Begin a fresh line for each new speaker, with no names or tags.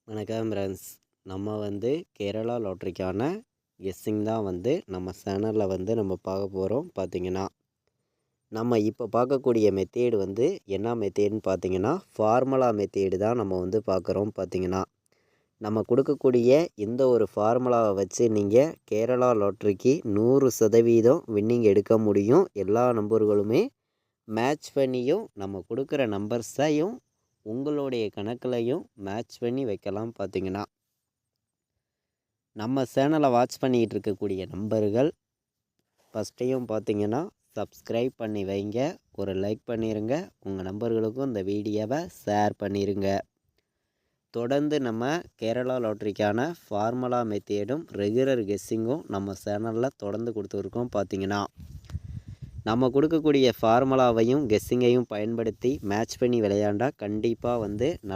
வணக்கம் ஃப்ரெண்ட்ஸ். நம்ம கேரளா லாட்ரிக்கான கெஸ்ஸிங் தான் நம்ம சேனலில் நம்ம பார்க்க போகிறோம். பார்த்திங்கன்னா நம்ம இப்போ பார்க்கக்கூடிய மெத்தேடு என்ன மெத்தேடுன்னு பார்த்தீங்கன்னா ஃபார்முலா மெத்தேடு தான் நம்ம பார்க்குறோம். பார்த்திங்கன்னா நம்ம கொடுக்கக்கூடிய இந்த ஒரு ஃபார்முலாவை வச்சு நீங்கள் கேரளா லாட்ரிக்கு 100% வின்னிங் எடுக்க முடியும். எல்லா நம்பர்களுமே மேட்ச் பண்ணியும் நம்ம கொடுக்குற நம்பர்ஸையும் உங்களுடைய கணக்குலையும் மேட்ச் பண்ணி வைக்கலாம். பார்த்திங்கன்னா நம்ம சேனலை வாட்ச் பண்ணிக்கிட்டு இருக்கக்கூடிய நம்பர்கள் ஃபஸ்ட்டையும் பார்த்திங்கன்னா சப்ஸ்கிரைப் பண்ணி வைங்க, ஒரு லைக் பண்ணிடுங்க, உங்கள் நம்பர்களுக்கும் இந்த வீடியோவை ஷேர் பண்ணிடுங்க. தொடர்ந்து நம்ம கேரளா லாட்ரிக்கான ஃபார்முலா மெத்தேடும் ரெகுலர் கெஸ்ஸிங்கும் நம்ம சேனலில் தொடர்ந்து கொடுத்துருக்கோம். பார்த்திங்கன்னா நம்ம கொடுக்கக்கூடிய ஃபார்முலாவையும் கெஸ்ஸிங்கையும் பயன்படுத்தி மேட்ச் பண்ணி விளையாண்டா கண்டிப்பாக